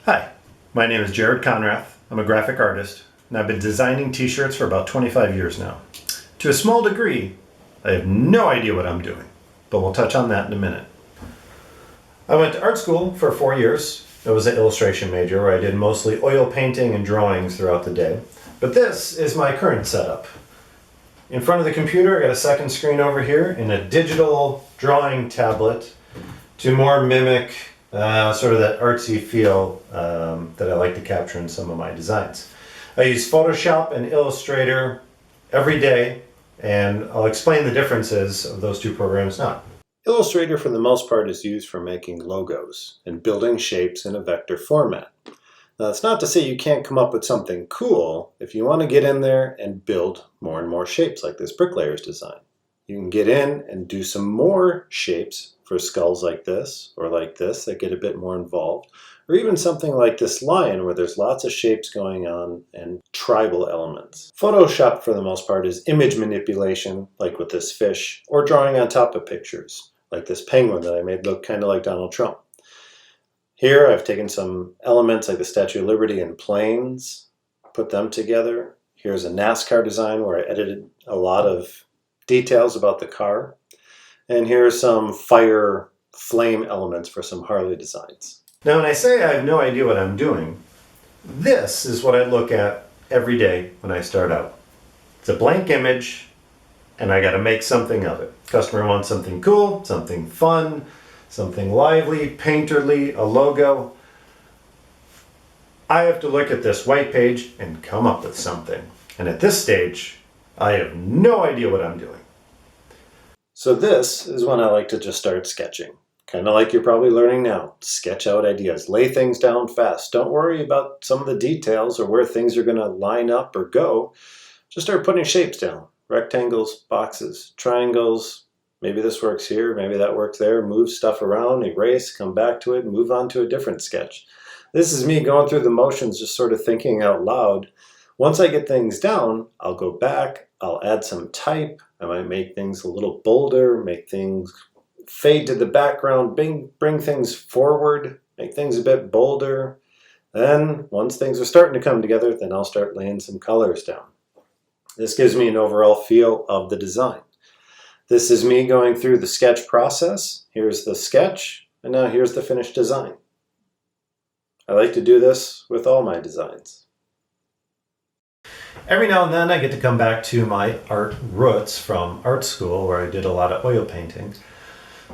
Hi, my name is Jared Konrath. I'm a graphic artist, and I've been designing t-shirts for about 25 years now. To a small degree, I have no idea what I'm doing, but we'll touch on that in a minute. I went to art school for 4 years. I was an illustration major where I did mostly oil painting and drawings throughout the day. But this is my current setup. In front of the computer, I got a second screen over here and a digital drawing tablet to more mimic sort of that artsy feel that I like to capture in some of my designs. I use Photoshop and Illustrator every day, and I'll explain the differences of those two programs now. Illustrator, for the most part, is used for making logos and building shapes in a vector format. Now, that's not to say you can't come up with something cool if you want to get in there and build more and more shapes like this bricklayer's design. You can get in and do some more shapes for skulls like this or like this that get a bit more involved, or even something like this lion where there's lots of shapes going on and tribal elements. Photoshop, for the most part, is image manipulation, like with this fish, or drawing on top of pictures, like this penguin that I made look kind of like Donald Trump. Here I've taken some elements like the Statue of Liberty and planes, put them together. Here's a NASCAR design where I edited a lot of details about the car. And here are some fire flame elements for some Harley designs. Now, when I say I have no idea what I'm doing, this is what I look at every day when I start out. It's a blank image, and I got to make something of it. Customer wants something cool, something fun, something lively, painterly, a logo. I have to look at this white page and come up with something. And at this stage, I have no idea what I'm doing. So this is when I like to just start sketching. Kind of like you're probably learning now. Sketch out ideas. Lay things down fast. Don't worry about some of the details or where things are going to line up or go. Just start putting shapes down. Rectangles, boxes, triangles. Maybe this works here, maybe that works there. Move stuff around, erase, come back to it, move on to a different sketch. This is me going through the motions, just sort of thinking out loud. Once I get things down, I'll go back, I'll add some type. I might make things a little bolder, make things fade to the background, bring things forward, make things a bit bolder. Then, once things are starting to come together, then I'll start laying some colors down. This gives me an overall feel of the design. This is me going through the sketch process. Here's the sketch, and now here's the finished design. I like to do this with all my designs. Every now and then I get to come back to my art roots from art school where I did a lot of oil painting.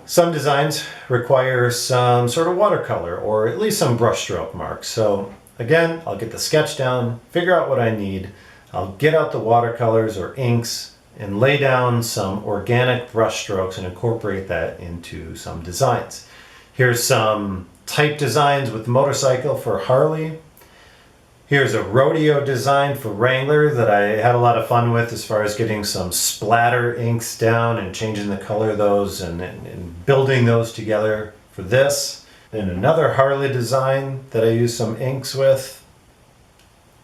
Some designs require some sort of watercolor or at least some brushstroke marks. So again, I'll get the sketch down, figure out what I need. I'll get out the watercolors or inks and lay down some organic brushstrokes and incorporate that into some designs. Here's some type designs with motorcycle for Harley. Here's a rodeo design for Wrangler that I had a lot of fun with as far as getting some splatter inks down and changing the color of those and building those together for this. Then another Harley design that I used some inks with.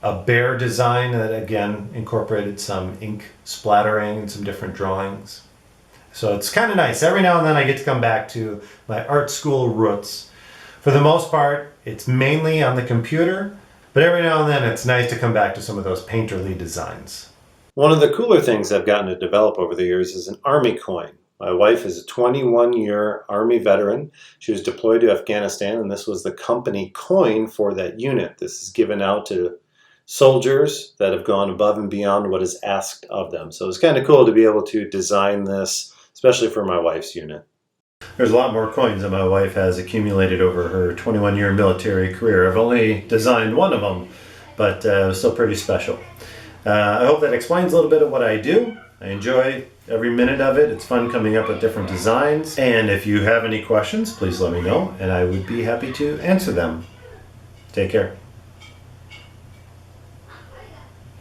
A bear design that again incorporated some ink splattering and some different drawings. So it's kind of nice. Every now and then I get to come back to my art school roots. For the most part, it's mainly on the computer. But every now and then it's nice to come back to some of those painterly designs. One of the cooler things I've gotten to develop over the years is an Army coin. My wife is a 21-year Army veteran. She was deployed to Afghanistan, and this was the company coin for that unit. This is given out to soldiers that have gone above and beyond what is asked of them. So it's kind of cool to be able to design this, especially for my wife's unit. There's a lot more coins that my wife has accumulated over her 21-year military career. I've only designed one of them, but it was still pretty special. I hope that explains a little bit of what I do. I enjoy every minute of it. It's fun coming up with different designs. And if you have any questions, please let me know, and I would be happy to answer them. Take care.